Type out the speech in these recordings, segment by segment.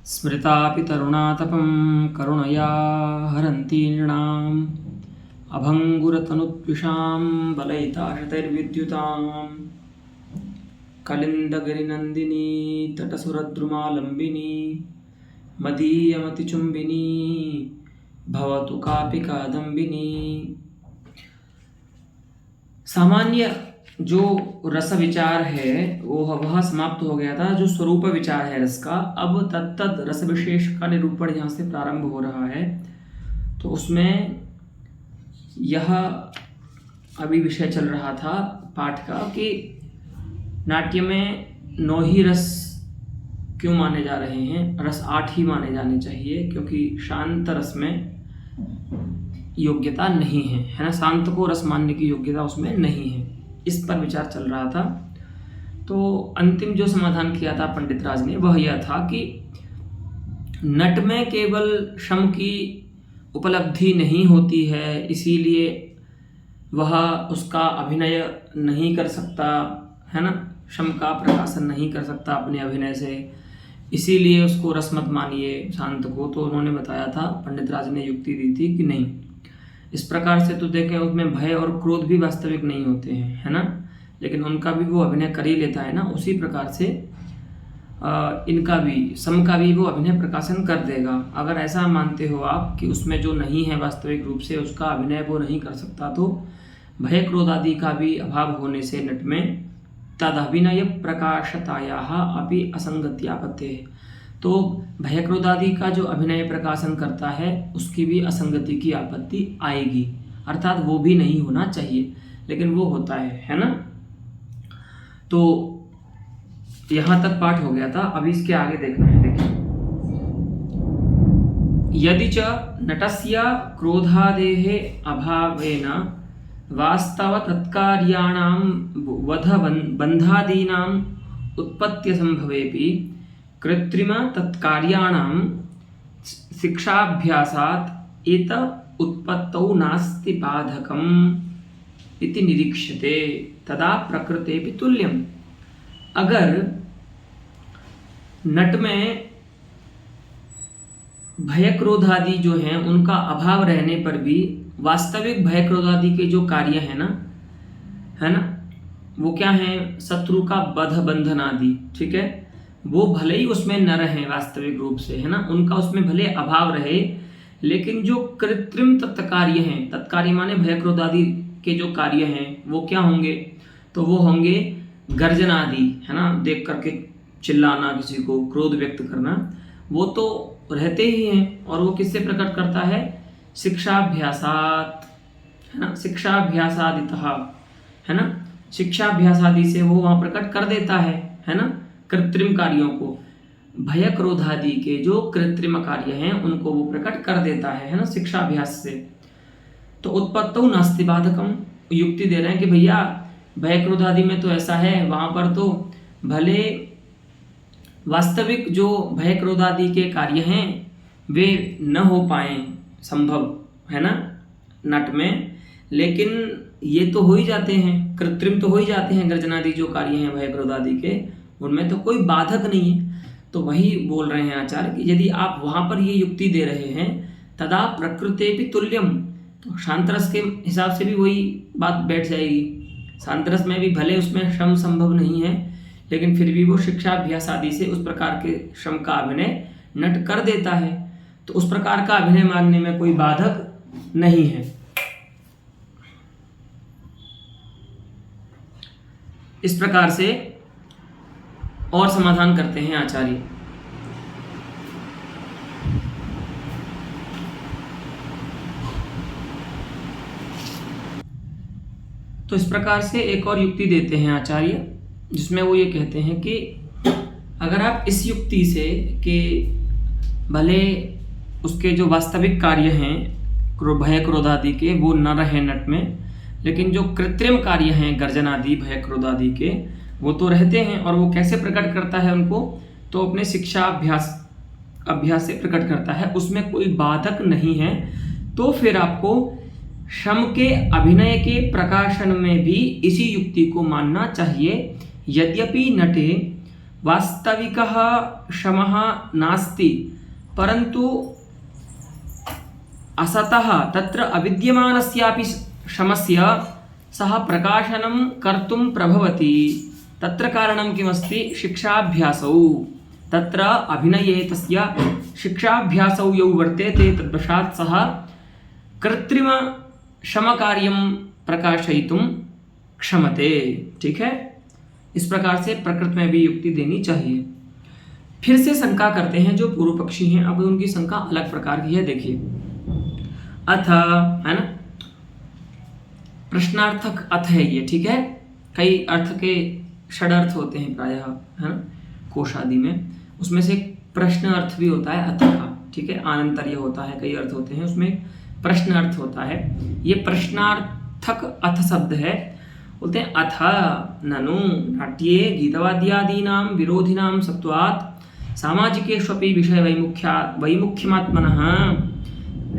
स्मृतापि तरुणातपं करुणया हरन्ति नृणाम् अभङ्गुरतनुत्विषां बलैताशतैर्विद्युताम् कलिन्दगिरिनन्दिनी तटसुरद्रुमालम्बिनी मदीयमतिचुम्बिनी भवतु कापि कादम्बिनी। सामान्य जो रस विचार है वह समाप्त हो गया था। जो स्वरूप विचार है रस का, अब तत्त रस विशेष का निरूपण यहाँ से प्रारंभ हो रहा है। तो उसमें यह अभी विषय चल रहा था पाठ का कि नाट्य में 9 ही रस क्यों माने जा रहे हैं, रस 8 ही माने जाने चाहिए, क्योंकि शांत रस में योग्यता नहीं है, है ना। शांत को रस मानने की योग्यता उसमें नहीं है। इस पर विचार चल रहा था। तो अंतिम जो समाधान किया था पंडित राज ने वह यह था कि नट में केवल शम की उपलब्धि नहीं होती है, इसीलिए वह उसका अभिनय नहीं कर सकता, है ना। शम का प्रकाशन नहीं कर सकता अपने अभिनय से, इसीलिए उसको रस मत मानिए शांत को। तो उन्होंने बताया था, पंडित राज ने युक्ति दी थी कि नहीं, इस प्रकार से तो देखें उसमें भय और क्रोध भी वास्तविक नहीं होते हैं, है ना, लेकिन उनका भी वो अभिनय कर ही लेता है ना। उसी प्रकार से इनका भी, सम का भी वो अभिनय प्रकाशन कर देगा। अगर ऐसा मानते हो आप कि उसमें जो नहीं है वास्तविक रूप से उसका अभिनय वो नहीं कर सकता, तो भय क्रोध आदि का भी अभाव होने से नट में तदभिनय प्रकाशतायाः अपि असंगत्यापत्ते, तो भय क्रोध आदि का जो अभिनय प्रकाशन करता है उसकी भी असंगति की आपत्ति आएगी, अर्थात वो भी नहीं होना चाहिए, लेकिन वो होता है ना। तो यहाँ तक पाठ हो गया था। अभी इसके आगे देखना है। देखिए, यदि च नटस्य क्रोधादेः अभावेन वास्तव तत्कार्याणां वध बन्धादीनाम् उत्पत्ति संभवेपि कृत्रिम तत्कार्याणां शिक्षाभ्यासात् एत उत्पत्तौ नास्ति बाधकम् इति निरीक्ष्यते तदा प्रकृतेऽपि तुल्यम्। अगर नट में भय क्रोध आदि जो हैं उनका अभाव रहने पर भी वास्तविक भय क्रोध आदि के जो कार्य है ना, वो क्या है, शत्रु का वध बंधन आदि, ठीक है, वो भले ही उसमें न रहे वास्तविक रूप से, है ना, उनका उसमें भले अभाव रहे, लेकिन जो कृत्रिम तत्कार्य हैं, तत्कार्य माने भय क्रोध आदि के जो कार्य हैं वो क्या होंगे, तो वो होंगे गर्जन आदि, है ना, देख करके चिल्लाना, किसी को क्रोध व्यक्त करना, वो तो रहते ही हैं। और वो किससे प्रकट करता है, शिक्षाभ्यासात, है ना, शिक्षाभ्यासादितः, है ना, शिक्षाभ्यास आदि से वो वहाँ प्रकट कर देता है ना, कृत्रिम कार्यों को, भय क्रोध आदि के जो कृत्रिम कार्य हैं उनको वो प्रकट कर देता है ना, शिक्षाभ्यास से। तो उत्पत्तौ नास्ति बाधकम, युक्ति दे रहे हैं कि भैया भय क्रोध आदि में तो ऐसा है, वहाँ पर तो भले वास्तविक जो भय क्रोध आदि के कार्य हैं वे न हो पाए संभव, है ना, नट में, लेकिन ये तो हो ही जाते हैं, कृत्रिम तो हो ही जाते हैं, गर्जनादि जो कार्य हैं भय क्रोध आदि के, उनमें तो कोई बाधक नहीं है। तो वही बोल रहे हैं आचार्य कि यदि आप वहाँ पर ये युक्ति दे रहे हैं तदा प्रकृतेऽपि तुल्यम, तो शांतरस के हिसाब से भी वही बात बैठ जाएगी। शांतरस में भी भले उसमें श्रम संभव नहीं है, लेकिन फिर भी वो शिक्षाभ्यास आदि से उस प्रकार के श्रम का अभिनय नट कर देता है, तो उस प्रकार का अभिनय मानने में कोई बाधक नहीं है। इस प्रकार से और समाधान करते हैं आचार्य। तो इस प्रकार से एक और युक्ति देते हैं आचार्य, जिसमें वो ये कहते हैं कि अगर आप इस युक्ति से कि भले उसके जो वास्तविक कार्य हैं भय क्रोध आदि के वो न रहे नट में, लेकिन जो कृत्रिम कार्य हैं गर्जन आदि भय क्रोध आदि के वो तो रहते हैं, और वो कैसे प्रकट करता है उनको, तो अपने शिक्षा अभ्यास से प्रकट करता है, उसमें कोई बाधक नहीं है। तो फिर आपको शम के अभिनय के प्रकाशन में भी इसी युक्ति को मानना चाहिए। यद्यपि नटे वास्तविकः शमः नास्ति, परन्तु असतः तत्र अविद्यमानस्यापि शमस्य सः प्रकाशनं कर्तुं प्रभवति। तत्र कारणं किमस्ति? शिक्षाभ्यासौ। तत्र अभिनये तस्य शिक्षाभ्यासौ यौ वर्तेते तद्वशात् सः कृत्रिमशमकार्यं प्रकाशयितुं क्षमते। ठीक है, इस प्रकार से प्रकृति में भी युक्ति देनी चाहिए। फिर से शंका करते हैं जो पूर्व पक्षी हैं। अब उनकी शंका अलग प्रकार की है, देखिए। अथ, है ना, प्रश्नार्थक अथ है ये, ठीक है। कई अर्थ के षड अर्थ होते हैं प्रायः, है ना, कोश आदि में। उसमें से प्रश्न अर्थ भी होता है अथ का, ठीक है। आनंतर्य होता है, कई अर्थ होते हैं, उसमें प्रश्न अर्थ होता है। ये प्रश्नार्थक अथ शब्द है। बोलते हैं अथ ननु नाट्ये गीतवाद्यादीनां विरोधिनां सत्वात् सामाजिकेष्वपि विषय वैमुख्यमात्मनः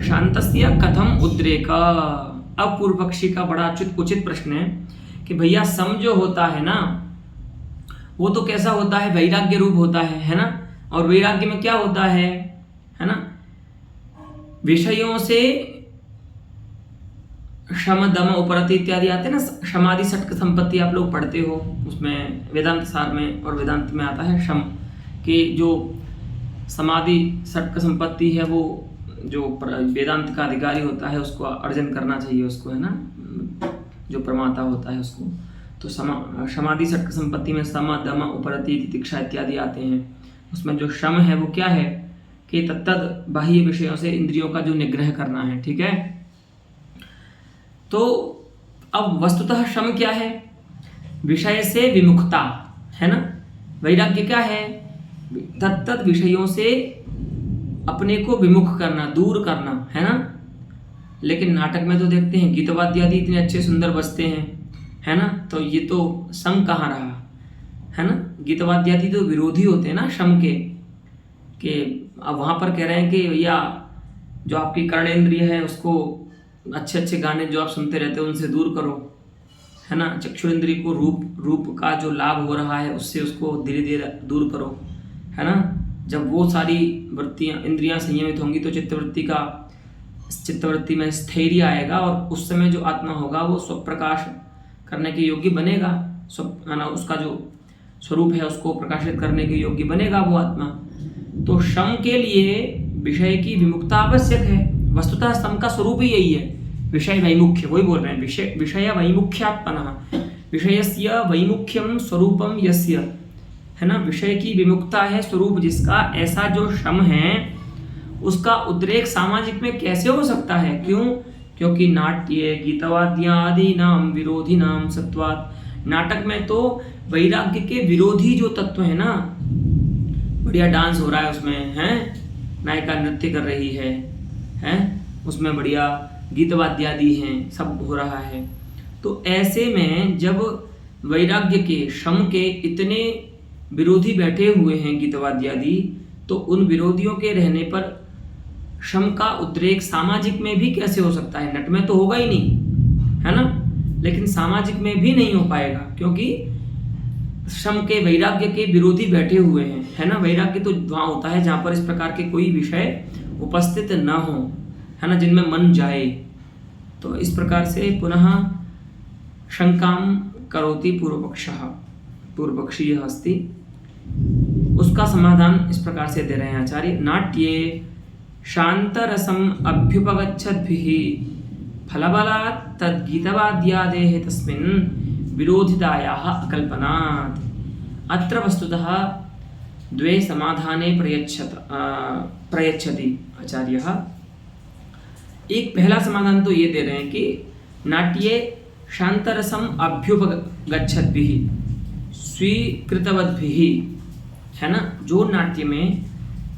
शान्तस्य कथम उद्रेक। अब पूर्व पक्षी का बड़ा उचित प्रश्न है कि भैया सम जो होता है ना, वो तो कैसा होता है? वैराग्य रूप होता है ना। और वैराग्य में क्या होता है ना, विषयों से शम दम उपरति इत्यादि आते हैं ना। शमादि षटक संपत्ति आप लोग पढ़ते हो, उसमें वेदांत सार में और वेदांत में आता है शम के जो समाधि षटक संपत्ति है, वो जो वेदांत का अधिकारी होता है उसको अर्जन करना चाहिए उसको, है ना, जो प्रमाता होता है उसको। तो समाधि षटक संपत्ति में सम दम उपरति तितिक्षा इत्यादि आते हैं। उसमें जो शम है वो क्या है कि तत्तद बाह्य विषयों से इंद्रियों का जो निग्रह करना है, ठीक है। तो अब वस्तुतः शम क्या है? विषय से विमुखता, है ना। वैराग्य क्या है? तत्तद विषयों से अपने को विमुख करना, दूर करना, है ना। लेकिन नाटक में तो देखते हैं गीतवाद्यादि इतने अच्छे सुंदर बजते हैं, है ना। तो ये तो सम कहाँ रहा, है ना। गीतवाद्यादि तो विरोधी होते हैं ना शम के। अब वहाँ पर कह रहे हैं कि भैया जो आपकी कर्णेंद्रिय है उसको अच्छे अच्छे गाने जो आप सुनते रहते हो उनसे दूर करो, है ना। चक्षुरेंद्रिय को रूप का जो लाभ हो रहा है उससे उसको धीरे धीरे दूर करो, है ना। जब वो सारी वृत्तियाँ इंद्रियाँ संयमित होंगी तो चित्तवृत्ति में स्थैर्य आएगा और उस समय जो आत्मा होगा वो स्वप्रकाश करने के योग्य बनेगा। है ना, उसका जो स्वरूप है उसको प्रकाशित करने के योग्य बनेगा वो आत्मा। तो शम के लिए विषय की विमुक्ता आवश्यक है। वस्तुतः शम का स्वरूप ही यही है, विषय वैमुख्य। वही बोल रहे हैं, विषय वैमुख्यात्मनः, विषयस्य वैमुख्यम स्वरूपम यस्य, है ना। विषय की विमुक्ता है स्वरूप जिसका, ऐसा जो शम है उसका उद्रेक सामाजिक में कैसे हो सकता है? क्यों? क्योंकि नाट्ये गीतवाद्यादीनां विरोधिनां सत्वात्, नाटक में तो वैराग्य के विरोधी जो तत्व है ना, बढ़िया डांस हो रहा है उसमें, है, नायिका नृत्य कर रही है, उसमें बढ़िया गीतवाद्यादि हैं, सब हो रहा है। तो ऐसे में जब वैराग्य के शम के इतने विरोधी बैठे हुए हैं गीतवाद्यादि, तो उन विरोधियों के रहने पर शम का उद्रेक सामाजिक में भी कैसे हो सकता है? नट में तो होगा ही नहीं, है ना, लेकिन सामाजिक में भी नहीं हो पाएगा क्योंकि शम के वैराग्य के विरोधी बैठे हुए हैं, है ना। वैराग्य तो वहाँ होता है जहाँ पर इस प्रकार के कोई विषय उपस्थित न हो, है ना, जिनमें मन जाए। तो इस प्रकार से पुनः शंकाम करोति पूर्वपक्षीय अस्ति। उसका समाधान इस प्रकार से दे रहे हैं आचार्य। नाट्ये शांतरसम अभ्युपगच्छद्भिः फलबलात् तद्गीतवाद्यादेः तस्मिन् विरोधितायाः अकल्पनात्। अत्र वस्तुतः द्वे समाधाने प्रयच्छति आचार्यः। एक पहला समाधान तो ये दे रहे हैं कि नाट्ये शांतरसम अभ्युपगच्छद्भिः स्वीकृतवद्भिः, है ना, जो नाट्य में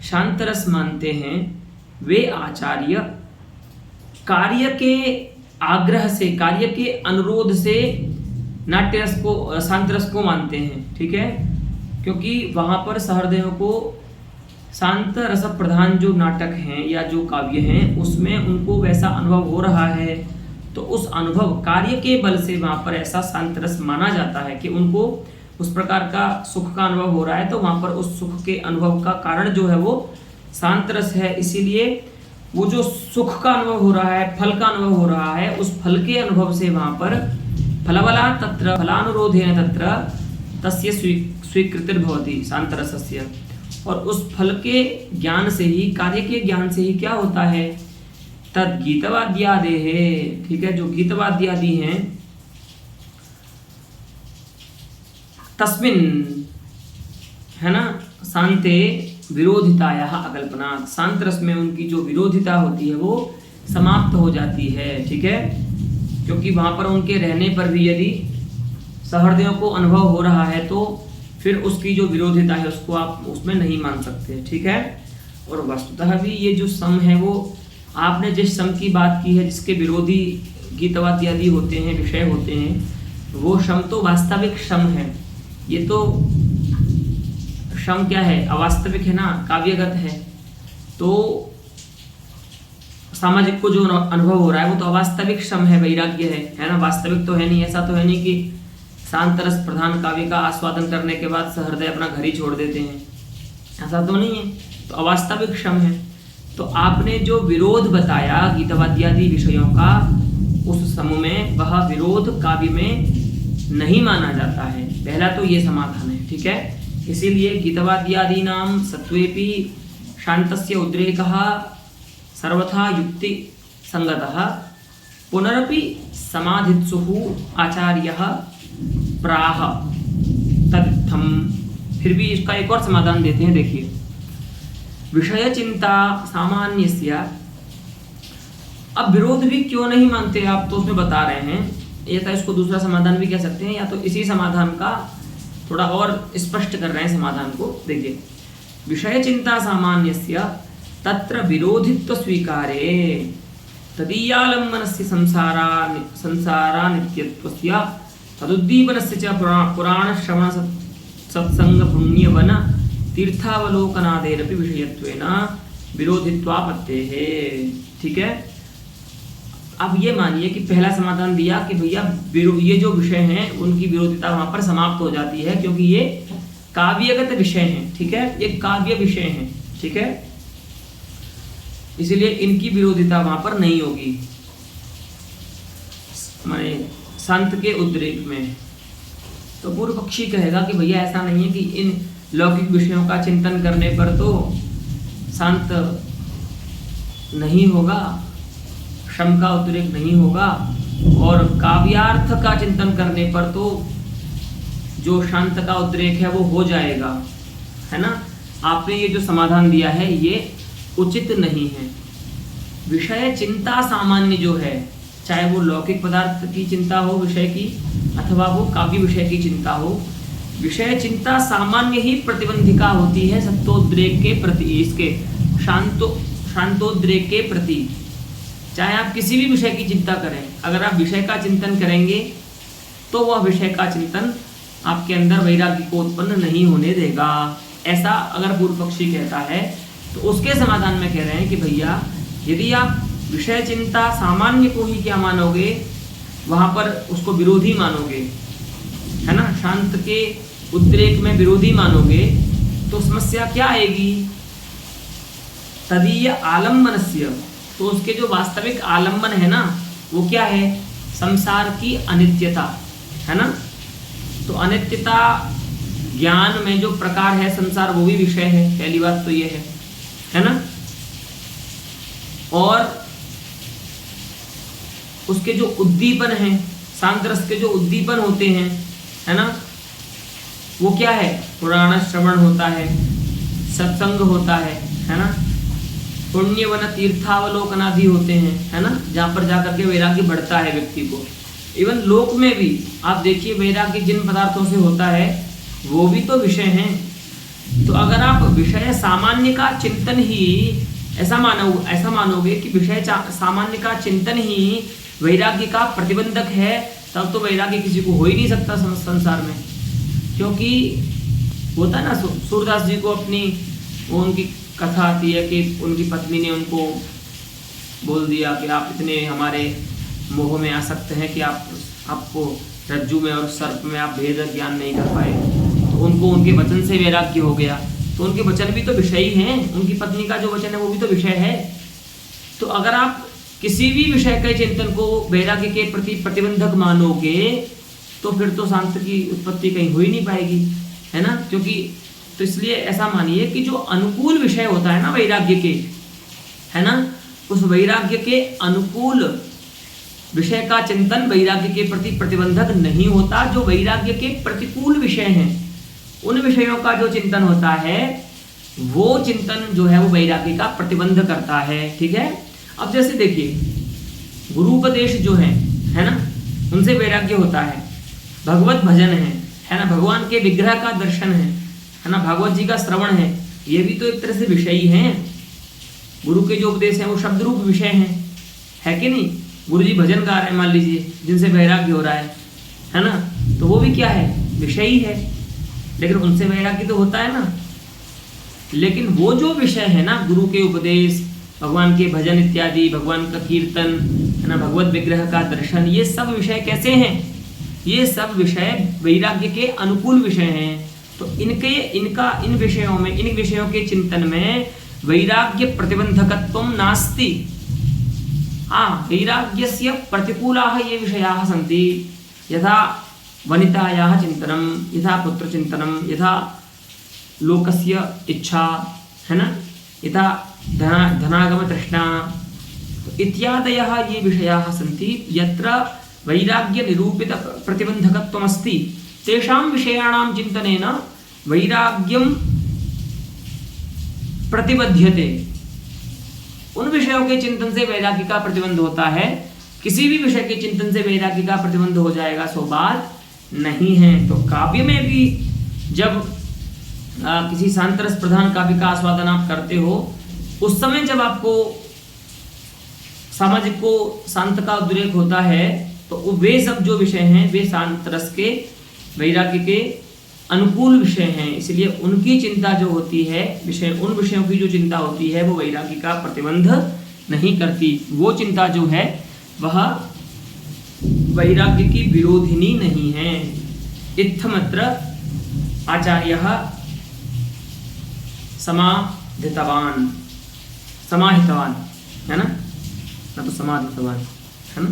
शांतरस मानते हैं वे आचार्य कार्य के आग्रह से, कार्य के अनुरोध से नाट्यरस को, शांतरस को मानते हैं, ठीक है। क्योंकि वहाँ पर सहृदयों को शांत रस प्रधान जो नाटक हैं या जो काव्य हैं उसमें उनको वैसा अनुभव हो रहा है, तो उस अनुभव कार्य के बल से वहाँ पर ऐसा शांत रस माना जाता है कि उनको उस प्रकार का सुख का अनुभव हो रहा है, तो वहाँ पर उस सुख के अनुभव का कारण जो है वो शांत रस है। इसीलिए वो जो सुख का अनुभव हो रहा है, फल का अनुभव हो रहा है, उस फल के अनुभव से वहाँ पर फलबला तत्र फलानुरोधेन तत्र तस्य स्वीकृतिर्भवति शांतरसस्य। और उस फल के ज्ञान से ही, कार्य के ज्ञान से ही क्या होता है, तद गीतवाद्यादेः, ठीक है, जो गीतवाद्यादि हैं, तस्मिन्, है ना, शांते विरोधितायाः अकल्पनात्, शांत रस में उनकी जो विरोधिता होती है वो समाप्त हो जाती है, ठीक है, क्योंकि वहाँ पर उनके रहने पर भी यदि सहृदयों को अनुभव हो रहा है तो फिर उसकी जो विरोधिता है उसको आप उसमें नहीं मान सकते, ठीक है। और वस्तुतः भी ये जो सम है वो आपने जिस सम की बात की है, जिसके विरोधी गीतवाद्यादि होते हैं, विषय होते हैं, वो शम तो वास्तविक शम है। ये तो शम क्या है, अवास्तविक है ना, काव्यगत है। तो सामाजिक को जो अनुभव हो रहा है वो तो अवास्तविक शम है, वैराग्य है ना, वास्तविक तो है नहीं। ऐसा तो है नहीं कि शांत रस प्रधान काव्य का आस्वादन करने के बाद सहृदय अपना घर ही छोड़ देते हैं, ऐसा तो नहीं है, तो अवास्तविक शम है। तो आपने जो विरोध बताया गीतवाद्यादि विषयों का, उस सम में वह विरोध काव्य में नहीं माना जाता है। पहला तो ये समाधान है, ठीक है। इसीलिए गीतवाद्यादीनां सत्वेपि शांतस्य उद्रेकः सर्वथा युक्ति संगतः पुनरपि समाधित्सुः आचार्यः प्राह तदित्थम्। फिर भी इसका एक और समाधान देते हैं, देखिए, विषय चिंता सामान्यस्य। अब विरोध भी क्यों नहीं मानते आप, तो उसमें बता रहे हैं, या तो इसको दूसरा समाधान भी कह सकते हैं, या तो इसी समाधान का थोड़ा और स्पष्ट कर रहे हैं समाधान को। देखिए, विषय चिंता सामान्यस्य तत्र विरोधित्व स्वीकारे तदीयालम्बनस्य संसारा नित्यत्वस्य तदुद्दीपनस्य च पुराण श्रवण सत्संग पुण्यवन तीर्थावलोकनादेरपि विषयत्वेन विरोधित्वापत्तेः, ठीक है। अब ये मानिए कि पहला समाधान दिया कि भैया ये जो विषय हैं उनकी विरोधिता वहां पर समाप्त हो जाती है, क्योंकि ये काव्यगत विषय हैं, ठीक है, ये काव्य विषय हैं, ठीक है, इसलिए इनकी विरोधिता वहां पर नहीं होगी माने संत के उद्रेक में। तो पूर्व पक्षी कहेगा कि भैया ऐसा नहीं है कि इन लौकिक विषयों का चिंतन करने पर तो शांत नहीं होगा, शम का उद्रेक नहीं होगा, और काव्यार्थ का चिंतन करने पर तो जो शांत का उद्रेक है वो हो जाएगा, है ना। आपने ये जो समाधान दिया है ये उचित नहीं है। विषय चिंता सामान्य जो है, चाहे वो लौकिक पदार्थ की चिंता हो विषय की, अथवा वो काव्य विषय की चिंता हो, विषय चिंता सामान्य ही प्रतिबंधिका होती है सत्योद्रेक के प्रति, इसके शांतोद्रेक के प्रति। चाहे आप किसी भी विषय की चिंता करें, अगर आप विषय का चिंतन करेंगे तो वह विषय का चिंतन आपके अंदर वैराग्य को उत्पन्न नहीं होने देगा। ऐसा अगर पूर्व पक्षी कहता है तो उसके समाधान में कह रहे हैं कि भैया यदि आप विषय चिंता सामान्य को ही क्या मानोगे, वहां पर उसको विरोधी मानोगे, है ना, शांत के उद्रेक में विरोधी मानोगे, तो समस्या क्या आएगी, तदीय आलम्बनस्य, तो उसके जो वास्तविक आलम्बन है ना वो क्या है, संसार की अनित्यता, है ना। तो अनित्यता ज्ञान में जो प्रकार है संसार वो भी विषय है, पहली बात तो ये है ना। और उसके जो उद्दीपन है, शांत रस के जो उद्दीपन होते हैं, है ना, वो क्या है, पुराण श्रवण होता है, सत्संग होता है ना, पुण्यवन तीर्थावलोकन आदि होते हैं, है ना, जहाँ पर जाकर के वैराग्य बढ़ता है व्यक्ति को। इवन लोक में भी आप देखिए वैराग्य जिन पदार्थों से होता है वो भी तो विषय हैं। तो अगर आप विषय सामान्य का चिंतन ही ऐसा मानोगे कि विषय सामान्य का चिंतन ही वैराग्य का प्रतिबंधक है, तब तो वैराग्य किसी को हो ही नहीं सकता संसार में। क्योंकि होता है ना, सूरदास जी को अपनी वो उनकी कथा आती है कि उनकी पत्नी ने उनको बोल दिया कि आप इतने हमारे मोह में आ सकते हैं कि आपको रज्जु में और सर्प में आप भेद ज्ञान नहीं कर पाए, तो उनको उनके वचन से वैराग्य हो गया। तो उनके वचन भी तो विषय ही हैं, उनकी पत्नी का जो वचन है वो भी तो विषय है। तो अगर आप किसी भी विषय के चिंतन को वैराग्य के प्रति प्रतिबंधक मानोगे तो फिर तो शांत की उत्पत्ति कहीं हो ही नहीं पाएगी, है ना। क्योंकि तो इसलिए ऐसा मानिए कि जो अनुकूल विषय होता है ना वैराग्य के, है ना, उस वैराग्य के अनुकूल विषय का चिंतन वैराग्य के प्रति प्रतिबंधक नहीं होता। जो वैराग्य के प्रतिकूल विषय हैं उन विषयों का जो चिंतन होता है वो चिंतन जो है वो वैराग्य का प्रतिबंध करता है, ठीक है। अब जैसे देखिए गुरुपदेश जो है ना, उनसे वैराग्य होता है, भगवत भजन है ना, भगवान के विग्रह का दर्शन है ना, भागवत जी का श्रवण है, ये भी तो एक तरह से विषय ही हैं। गुरु के जो उपदेश हैं वो शब्द रूप विषय हैं, है कि नहीं। गुरु जी भजन गा रहे हैं मान लीजिए, जिनसे वैराग्य हो रहा है ना, तो वो भी क्या है, विषय ही है। लेकिन उनसे वैराग्य तो होता है ना। लेकिन वो जो विषय है ना, गुरु के उपदेश, भगवान के भजन इत्यादि, भगवान का कीर्तन, है ना, भगवत विग्रह का दर्शन, ये सब विषय कैसे हैं, ये सब विषय वैराग्य के अनुकूल विषय हैं। तो इन विषयों में, इन विषयों के चिंतन में वैराग्य प्रतिबंधकत्वं नास्ति। हाँ, वैराग्यस्य प्रतिकूलाः ये विषयाः सन्ति, यथा वनितायाः चिंतनम, यथा पुत्रचिंतनम, यथा लोकस्य इच्छा, है ना, यथा धनागम तृष्णा इत्यादयः ये विषयाः सन्ति यत्र वैराग्य निरूपित प्रतिबंधकत्वमस्ति। तेषां विषयाणां चिंतनेन वैराग्यं प्रतिबध्यते। उन विषयों के चिंतन से वैराग्य का प्रतिबंध होता है। किसी भी विषय के चिंतन से वैराग्य का प्रतिबंध हो जाएगा सो बात नहीं है। तो काव्य में भी जब किसी शांत रस प्रधान काव्य का आस्वादन आप करते हो, उस समय जब आपको सामाजिक को शांत का उद्रेक होता है तो वे सब जो विषय हैं वे शांत रस के वैराग्य के अनुकूल विषय हैं। इसलिए उनकी चिंता जो होती है, उन विषयों की जो चिंता होती है वो वैराग्य का प्रतिबंध नहीं करती। वो चिंता जो है वह वैराग्य की विरोधिनी नहीं है। इत्थमत्र आचार्यः समाहितवान, है ना तो समाधितवान, है ना।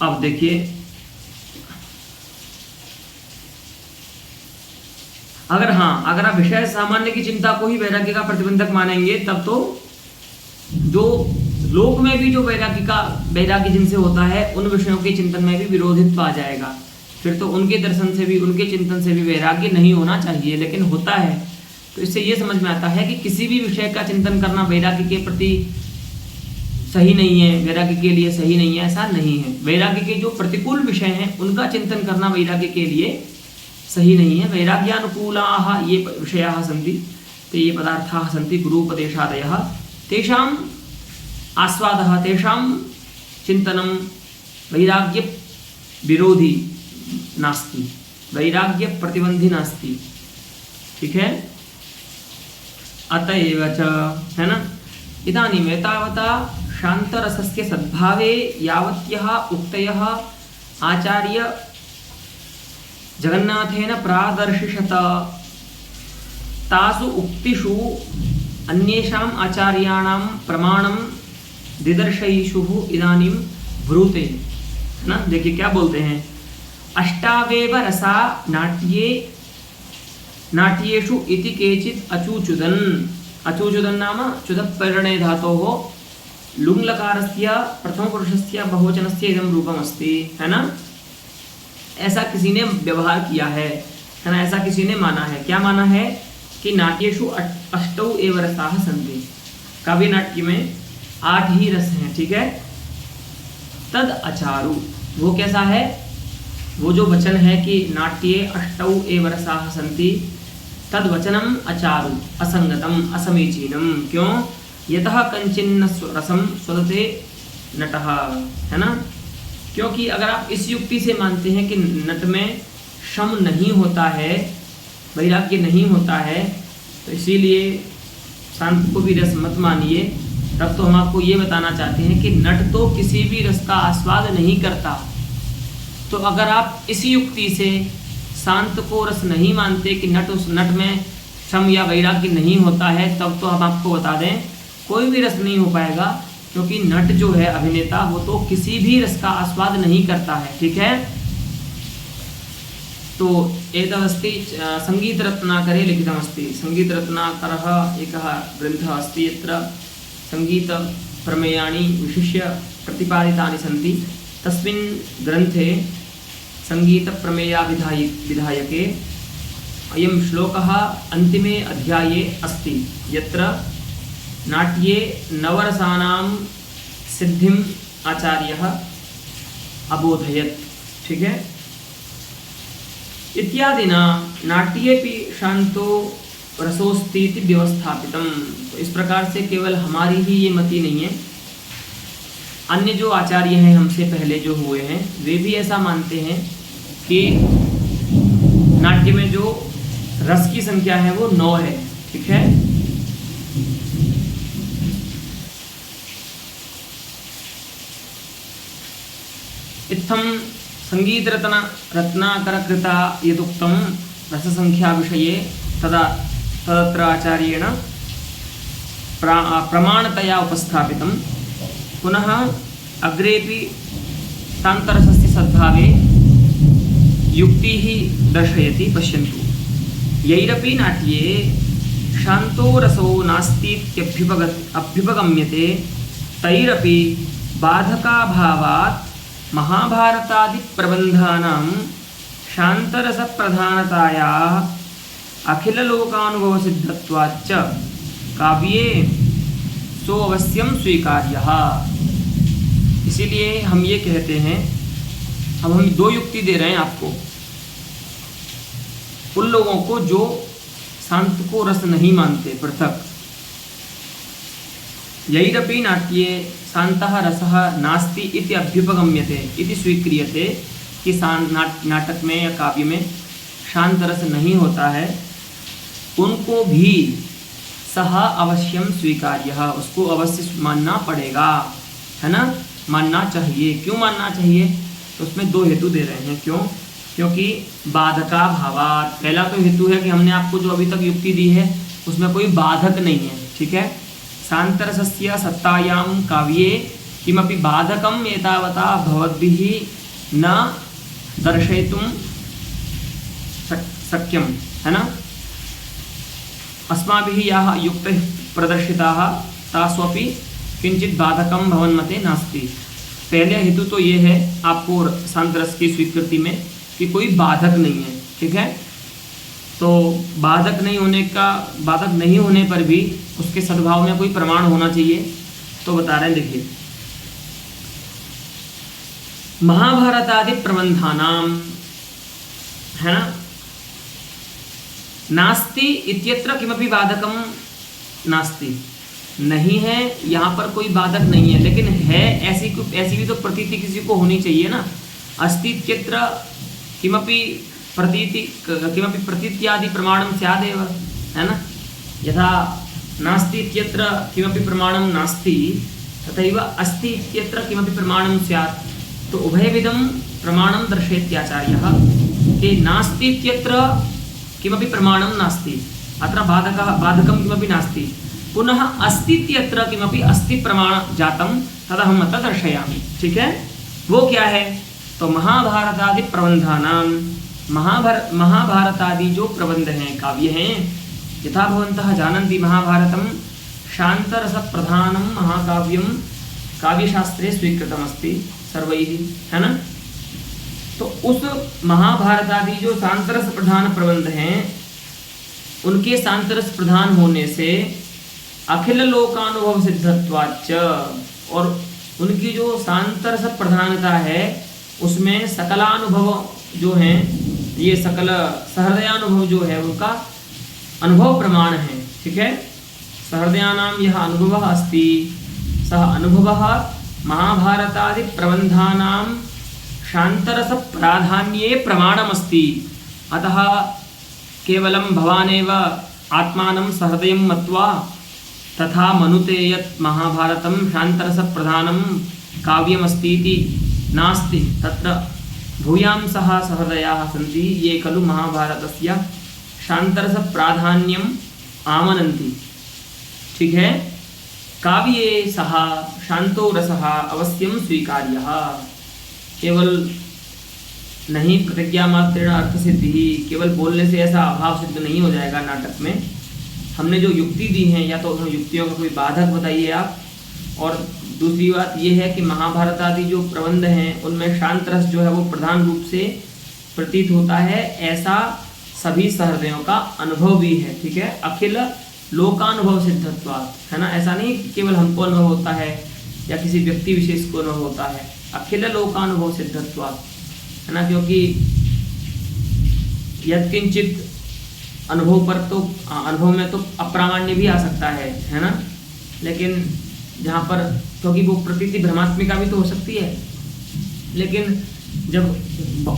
अब देखिए, अगर आप विषय सामान्य की चिंता को ही वैराग्य का प्रतिबंधक मानेंगे, तब तो जो लोक में भी जो वैराग्य जिनसे होता है उन विषयों के चिंतन में भी विरोधित्व आ जाएगा। फिर तो उनके दर्शन से भी, उनके चिंतन से भी वैराग्य नहीं होना चाहिए, लेकिन होता है। तो इससे ये समझ में आता है कि किसी भी विषय का चिंतन करना वैराग्य के प्रति सही नहीं है, वैराग्य के लिए सही नहीं है, ऐसा नहीं है। वैराग्य के जो प्रतिकूल विषय हैं उनका चिंतन करना वैराग्य के लिए सही नहीं है। वैराग्यानुकूलाः ये विषयाः सन्ति, ते ये पदार्थाः सन्ति गुरूपदेशादयः, तेषां आस्वादः, तेषां चिंतनं वैराग्य विरोधी नास्ति, वैराग्य प्रतिबंधी नास्ति, ठीक है। अतएव च, है ना, इदानीम् एतावता शान्तरसस्य सद्भावे यावत्यः उक्तयः आचार्य जगन्नाथेन प्रादर्शिषत, तासु उक्तिषु अन्येषाम् आचार्याणां प्रमाणं दिदर्शयिषुः इदानीं ब्रूते, है ना। देखिए क्या बोलते हैं, अष्टावेव रसा नाट्येषु इति केचित् अचूचुदन्, अचूचुदन् नाम चुदपर्णे धातोः लुङ्लकारस्य प्रथमपुरुषस्य बहुवचनस्य इदं रूपमस्ति, है ना। ऐसा किसी ने व्यवहार किया है ना, ऐसा किसी ने माना है। क्या माना है कि नाट्येषु अष्टौ एव रसाः सन्ति, काव्य नाट्य में 8 ही रस हैं, ठीक है। तद अचारु, वो कैसा है, वो जो वचन है कि नाट्ये अष्टौ एव रसाः सन्ति, तद वचनम अचारु, असंगतम, असमीचीनम। क्यों? यतः कंचिन्न रसम स्वदते नटः, है ना। क्योंकि अगर आप इस युक्ति से मानते हैं कि नट में शम नहीं होता है, वैराग्य नहीं होता है, तो इसीलिए शांत को भी रस मत मानिए, तब तो हम आपको ये बताना चाहते हैं कि नट तो किसी भी रस का आस्वाद नहीं करता। तो अगर आप इसी युक्ति से शांत को रस नहीं मानते कि उस नट में श्रम या वैराग्य नहीं होता है, तब तो हम आपको बता दें कोई भी रस नहीं हो पाएगा, क्योंकि नट जो है अभिनेता वो तो किसी भी रस का आस्वाद नहीं करता है। ठीक है, तो एतदस्ति संगीतरत्नाकरे लिखितमस्ति। संगीतरत्नाकरः एकः ग्रन्थः अस्ति, यत्र संगीतप्रमेयाणि विशिष्य प्रतिपादितानि सन्ति। तस्मिन् ग्रन्थे संगीतप्रमेयाभिधायके अयं श्लोकः अन्तिमे अध्याये अस्ति, यत्र नाट्ये नवरसानां सिद्धिम् आचार्यः अबोधयत्। ठीक है, इत्यादिना नाट्येपि शांतो रसोस्तीति व्यवस्थापितम। तो इस प्रकार से केवल हमारी ही ये मति नहीं है, अन्य जो आचार्य हैं हमसे पहले जो हुए हैं वे भी ऐसा मानते हैं कि नाट्य में जो रस की संख्या है वो 9 है। ठीक है, इत्थं संगीत रत्नाकरकृता यदुक्तं रससंख्या विषये तदत्र आचार्येण प्रमाणतया उपस्थापितं। पुनः अग्रेपि शान्तरसस्य सद्भावे युक्तिः दर्शयति। पश्यन्तु, यैरपि नाट्ये शान्तो रसो नास्तीत्यभ्युपगम्यते, तैरपि बाधकाभावात् महाभारतादि प्रबंधानां शांतरसप्रधानतायाः अखिललोकानुभवसिद्धत्वाच्च काव्ये सोऽवश्यं स्वीकार्यः। इसीलिए हम ये कहते हैं, अब हम 2 युक्ति दे रहे हैं आपको, उन लोगों को जो शांत को रस नहीं मानते पृथक। यैरपि नाट्ये शांतः रसः नास्ति इति अभ्युपगम्यते इति स्वीक्रियते कि नाटक में या काव्य में शांत रस नहीं होता है, उनको भी सह अवश्यम स्वीकार्यः, उसको अवश्य मानना पड़ेगा, है ना, मानना चाहिए। क्यों मानना चाहिए? तो उसमें 2 हेतु दे रहे हैं। क्यों? क्योंकि बाधका भावात्, पहला तो हेतु है कि हमने आपको जो अभी तक युक्ति दी है उसमें कोई बाधक नहीं है। ठीक है, शांतरसस्य सत्तायां काव्ये किमपि बाधकम् एतावता भवद्भिः न दर्शयितुं शक्यं, है ना। अस्माभिः याः युक्तयः प्रदर्शिताः तास्वपि किंचित बाधकं भवन्मते नास्ति। पहले हेतु तो ये है आपको शांतरस की स्वीकृति में कि कोई बाधक नहीं है। ठीक है, तो बाधक नहीं होने पर भी उसके सद्भाव में कोई प्रमाण होना चाहिए। तो बता रहे हैं, देखिए, महाभारत आदि प्रबंधानाम, है ना, नास्ति इत्यत्र किमपि बाधकम नास्ति, नहीं है, यहाँ पर कोई बाधक नहीं है, लेकिन है ऐसी भी तो प्रतीति किसी को होनी चाहिए ना। अस्ति इत्यत्र किमपि प्रतीत्यादि प्रमाणं स्यादेव, है ना। यथा नास्ति इत्यत्र किमपि प्रमाणं नास्ति, तथैव अस्ति इत्यत्र किमपि प्रमाणं स्यात्। तो उभयविधं प्रमाणं दर्शयत्याचार्यः कि नास्ति इत्यत्र किमपि प्रमाणं नास्ति, अत्र बाधकं किमपि नास्ति, पुनः अस्ति इत्यत्र किमपि अस्ति प्रमाण जातं, तदहम् अत्र दर्शयामि। ठीक है, वो क्या है? तो महाभारतादि प्रबंधानां, महाभारतादि जो प्रबंध हैं, काव्य हैं, यथा भवन्तः जानन्ति महाभारतं शान्तरसप्रधानं महाकाव्यं काव्यशास्त्रे स्वीकृतमस्ति सर्वैः, है ना। तो उस महाभारतादि जो शांतरस प्रधान प्रबंध हैं, उनके शांतरस प्रधान होने से अखिल लोकानुभव सिद्धत्वाच्च, और उनकी जो शांतरस प्रधानता है उसमें सकलानुभव जो हैं, ये सकल सहृदयानुभव जो है उनका अनुभव प्रमाण है। ठीक है, सहृदयानां यह अनुभवः अस्ति सः अनुभवः महाभारतादि प्रबंधानां शांतरस प्राधान्ये प्रमाणमस्ति। अतः केवलं भवानेव आत्मानं सहृदयं मत्वा तथा मनुते यत् महाभारतं शान्तरसप्रधानं काव्यमस्ति इति नास्ति तत्र भूयांसः सहृदयाः सन्ति ये खलु महाभारतस्य शान्तरसप्राधान्यम् आमनन्ति। ठीक है, काव्ये सः शांतो रसः अवश्यं स्वीकार्यः। केवल नहीं प्रतिज्ञा मात्रेण अर्थ सिद्धि, केवल बोलने से ऐसा अभाव सिद्ध नहीं हो जाएगा नाटक में। हमने जो युक्ति दी है या तो उन युक्तियों का कोई बाधक बताइए आप। और दूसरी बात यह है कि महाभारत आदि जो प्रबंध हैं उनमें शांत रस जो है वो प्रधान रूप से प्रतीत होता है, ऐसा सभी सहृदयों का अनुभव भी है। ठीक है, अखिल लोकानुभव सिद्धत्वात्, है ना। ऐसा नहीं कि केवल हमको अनुभव होता है या किसी व्यक्ति विशेष को अनुभव होता है, अखिल लोकानुभव सिद्धत्वात्, है ना। क्योंकि यत्किंचित अनुभव पर तो अनुभव में तो अप्रामाण्य भी आ सकता है ना। लेकिन जहाँ पर क्योंकि वो प्रतीति भ्रमात्मिका भी तो हो सकती है, लेकिन जब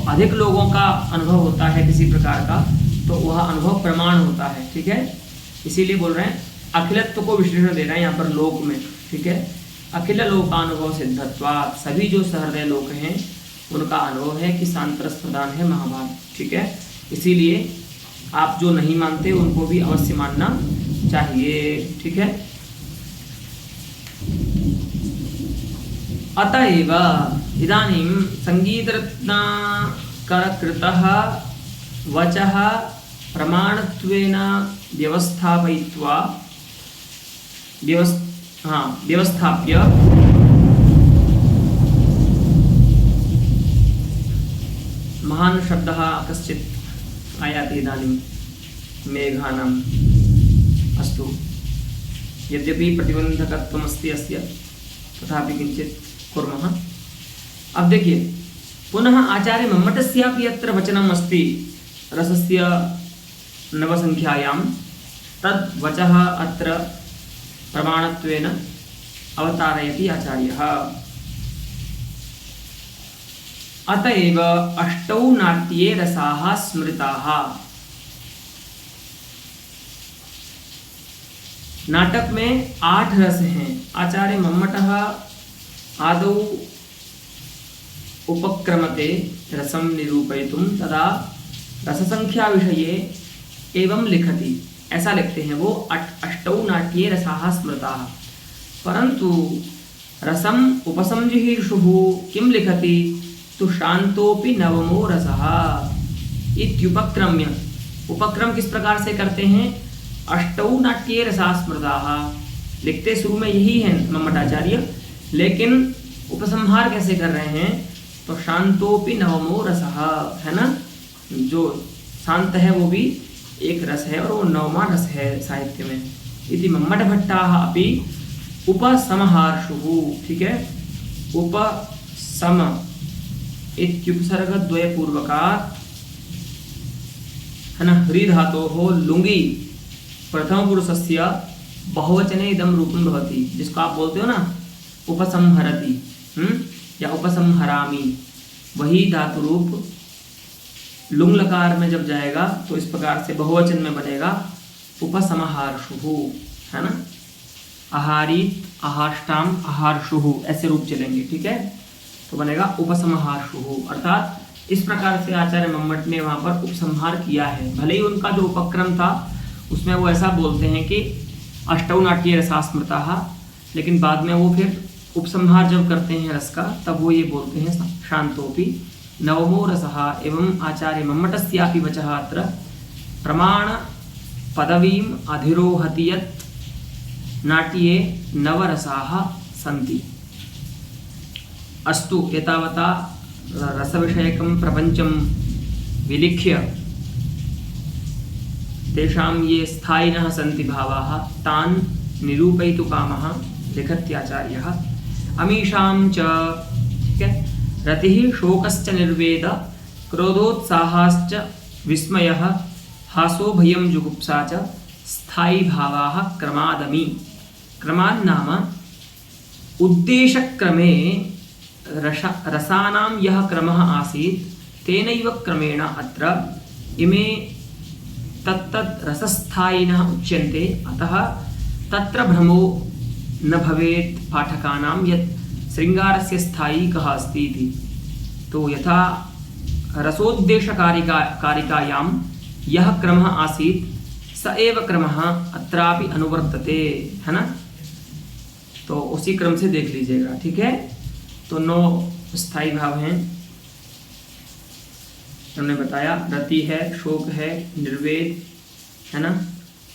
अधिक लोगों का अनुभव होता है किसी प्रकार का तो वह अनुभव प्रमाण होता है। ठीक है, इसीलिए बोल रहे हैं अखिलत्व को विशेषण दे रहे हैं यहाँ पर लोक में। ठीक है, अखिल लोकानुभव सिद्धत्वात्, सभी जो सहृदय लोक हैं उनका अनुभव है कि शांतरस प्रधान है महाभारत। ठीक है, इसीलिए आप जो नहीं मानते उनको भी अवश्य मानना चाहिए। ठीक है, अतएव इदानीं संगीतरत्नाकरकृतः वचः प्रमाणत्वेन व्यवस्थाप्य महान शब्दः कश्चित् आयाति इदानीं मेघानाम्। अस्तु, यद्यपि प्रतिबंधकत्वमस्ति अस्य, तथापि किंचित कुर्मः। अब देखिए, पुनः आचार्य मम्मटस्यापि अत्र वचनम् अस्ति रसस्य नवसंख्यायां, तद् वचः अत्र प्रमाणत्वेन अवतारयति आचार्यः। अतएव अष्टौ नाट्ये रसाः स्मृताः। नाटक में 8 रस हैं। आचार्य मम्मटः आदौ उपक्रमते रसं निरूपयितुं, तदा रससंख्या विषये एवं लिखति, ऐसा लिखते हैं वो। अष्टौ नाट्ये रसाः स्मृताः, परंतु रसम उपसंजिहीर्षुः किं लिखति तु शांतोपि नवमो रसः इत्युपक्रम्य। उपक्रम किस प्रकार से करते हैं? अष्टौ नाट्ये रसाः स्मृताः लिखते शुरू में यही है मम्मटाचार्य, लेकिन उपसंहार कैसे कर रहे हैं? तो शांतोपि नवमो रसः, है ना। जो शांत है वो भी एक रस है और वो नवमा रस है साहित्य में। इति मम्मट भट्टाः अपि उपसंहार्षुः। ठीक है, उपसम इत्युपसर्गद्वयपूर्वकात्, है ना, ह्री धातोः लुंगी प्रथम पुरुषस्य बहुवचने इदं रूपं भवति, जिसको आप बोलते हो ना उपसंहरति या उपसंहरामि, वही धातु रूप लुंग लकार में जब जाएगा तो इस प्रकार से बहुवचन में बनेगा उपसंहार्षुः, है ना। आहारीत, आहाष्टाम, आहार्षुः, ऐसे रूप चलेंगे। ठीक है, तो बनेगा उपसंहार्षुः। अर्थात इस प्रकार से आचार्य मम्मट ने वहाँ पर उपसंहार किया है। भले ही उनका जो उपक्रम था उसमें वो ऐसा बोलते हैं कि अष्टौ नाट्ये रसाः स्मृताः, लेकिन बाद में वो फिर उपसंहार जब करते हैं रस का तब वो ये बोलते हैं शांतोपि नवमो रसः। एवं आचार्य मम्मटस्यापि वचः अत्र प्रमाण पदवीम् अधिरोहति यत् नाट्ये नवरसाः सन्ति। अस्तु, एतावता रसविषयकं प्रपञ्चं विलिख्य तेषां ये स्थायिनः सन्ति भावाः तान् निरूपयितु कामः लिखत्याचार्यः। अमीषां च रतिः शोकश्च निर्वेद, क्रोधोत्साहाश्च विस्मयः, हासो भयं जुगुप्सा च स्थायी भावाः क्रमादमी। क्रमान् नाम उद्देशक्रमे रसानां यः क्रमः आसीत् तेनैव क्रमेण अत्र इमे तत्तत् रसस्थायिनः उच्यन्ते। अतः तत्र भ्रमो न भवेत् पाठकानां यत् श्रृंगारस्य स्थायी कः अस्ति इति। तो यथा रसोद्देशकारिकायां यह क्रमः आसीत् स एव क्रमः अत्रापि अनुवर्तते, है ना। तो उसी क्रम से देख लीजिएगा, ठीक है। तो 9 स्थायी भाव हैं, हमने बताया। रति है, शोक है, निर्वेद है ना,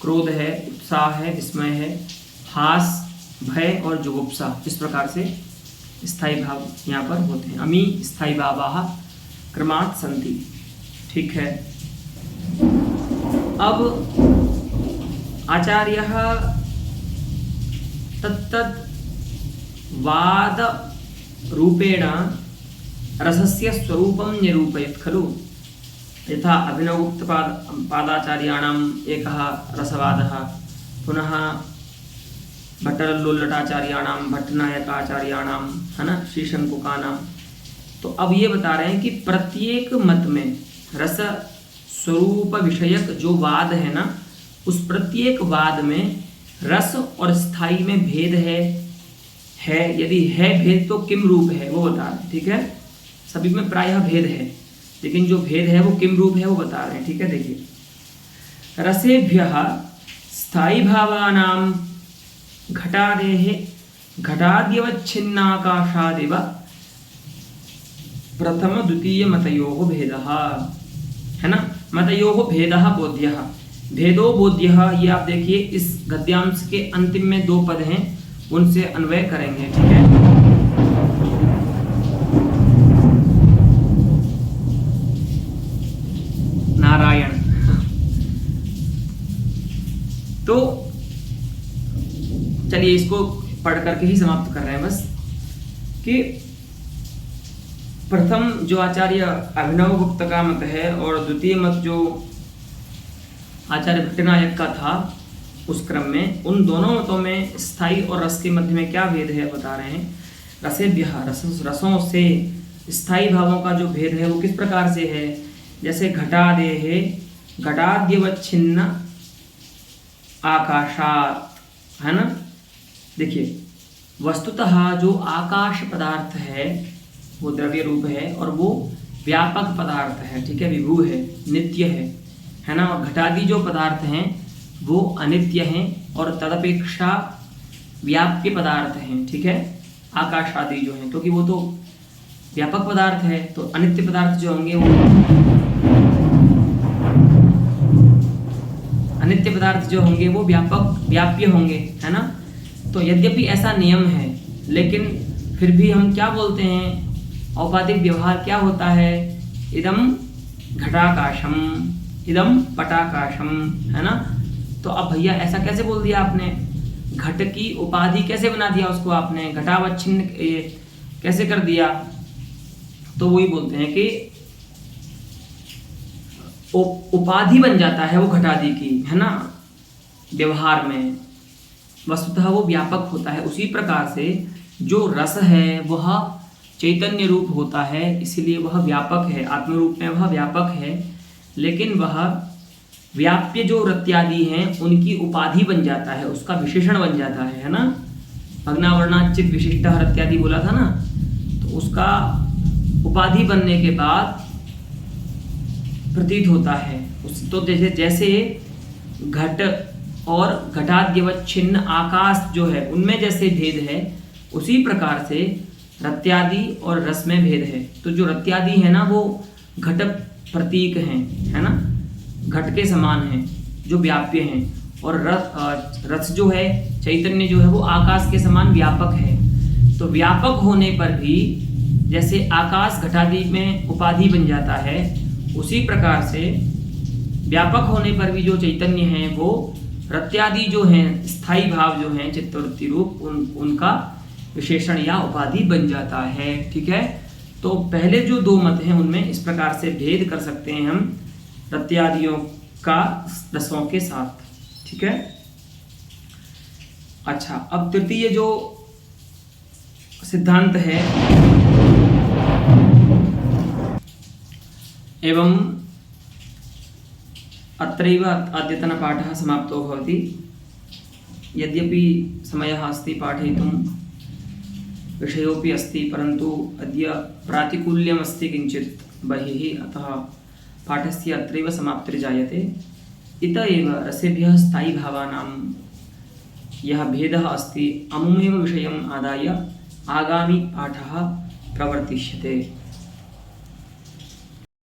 क्रोध है, उत्साह है, विस्मय है, हास, भय और जुगुप्सा, इस प्रकार से स्थायी भाव यहाँ पर होते हैं। अमी स्थायी भावाः क्रमात् सन्ति, ठीक है। अब आचार्यः तत्तत् वाद रूपेण रसस्य स्वरूपं निरूपयत् खलु। यथा अभिनवगुप्तपादाचार्याणाम् एकः रसवादः, पुनः भट्टलोल्लटाचार्याणां, भट्टनायकाचार्याणां, है ना, श्रीशंकुकानां। तो अब ये बता रहे हैं कि प्रत्येक मत में रस स्वरूप विषयक जो वाद है ना, उस प्रत्येक वाद में रस और स्थायी में भेद है। यदि है भेद तो किम रूप है वो बता रहे हैं, ठीक है। सभी में प्रायः भेद है, लेकिन जो भेद है वो किम रूप है वो बता रहे हैं, ठीक है। देखिए, रसेभ्यः स्थायी भावानां घटादेः घटाद्यवच्छिन्नाकाशादिव प्रथम द्वितीय मतयोः भेदः, है ना। मतयोः भेदः बोध्यः, भेदो बोध्यः, ये आप देखिए इस गद्यांश के अंतिम में 2 पद हैं, उनसे अन्वय करेंगे, ठीक है। नारायण। तो चलिए इसको पढ़ करके ही समाप्त कर रहे हैं बस, कि प्रथम जो आचार्य अभिनव गुप्त का मत है और द्वितीय मत जो आचार्य भट्टनायक का था, उस क्रम में उन दोनों मतों में स्थायी और रस के मध्य में क्या भेद है बता रहे हैं। रसेभ्यः रसों से स्थायी भावों का जो भेद है वो किस प्रकार से है। जैसे घटादेः घटाद्यवच्छिन्न आकाशात्, है ना। देखिए, वस्तुतः जो आकाश पदार्थ है वो द्रव्य रूप है और वो व्यापक पदार्थ है, ठीक है, विभू है, नित्य है ना। और घटादि जो पदार्थ हैं वो अनित्य हैं और तदपेक्षा व्याप्य पदार्थ हैं, ठीक है, आकाश आदि जो हैं, क्योंकि वो तो व्यापक पदार्थ है। तो अनित्य पदार्थ जो होंगे वो अनित्य पदार्थ जो होंगे वो व्याप्य होंगे, है ना। तो यद्यपि ऐसा नियम है, लेकिन फिर भी हम क्या बोलते हैं, औपाधिक व्यवहार क्या होता है, इदम घटाकाशम, इदम पटाकाशम, है ना। तो अब भैया ऐसा कैसे बोल दिया आपने, घट की उपाधि कैसे बना दिया उसको आपने, घटावच्छिन्न कैसे कर दिया। तो वही बोलते हैं कि उपाधि बन जाता है वो घटादि की, है ना, व्यवहार में। वस्तुतः वो व्यापक होता है। उसी प्रकार से जो रस है वह चैतन्य रूप होता है, इसीलिए वह व्यापक है, आत्म रूप में वह व्यापक है, लेकिन वह व्याप्य जो रत्यादि हैं उनकी उपाधि बन जाता है, उसका विशेषण बन जाता है ना। भग्नावर्णाचित विशिष्ट रत्यादि बोला था ना, तो उसका उपाधि बनने के बाद प्रतीत होता है। तो जैसे घट और घटाद्यवच्छिन्न आकाश जो है उनमें जैसे भेद है, उसी प्रकार से रत्यादि और रस में भेद है। तो जो रत्यादि है ना वो घट प्रतीक हैं, है ना, घट के समान हैं, जो व्याप्य हैं, और रस जो है, चैतन्य जो है वो आकाश के समान व्यापक है। तो व्यापक होने पर भी जैसे आकाश घटादि में उपाधि बन जाता है, उसी प्रकार से व्यापक होने पर भी जो चैतन्य हैं वो रत्यादि जो हैं, स्थायी भाव जो हैं चित्तवृत्ति रूप, उनका विशेषण या उपाधि बन जाता है, ठीक है। तो पहले जो 2 मत हैं उनमें इस प्रकार से भेद कर सकते हैं हम रत्यादियों का रसों के साथ, ठीक है। अच्छा, अब तृतीय जो सिद्धांत है, एवं अत्रैव अद्यतनपाठः समाप्तो भवति। यद्यपि समयः अस्ति पाठयितुं विषयोऽपि अस्ति, परन्तु अद्य प्रातिकूल्यमस्ति किञ्चित् बहिः, अतः पाठस्य अत्रैव समाप्तिर्जायते। इत एव रसेभ्यः स्थायीभावानां यः भेदः अस्ति अमुमेव विषयम् आदाय आगामी पाठः प्रवर्तिष्यते।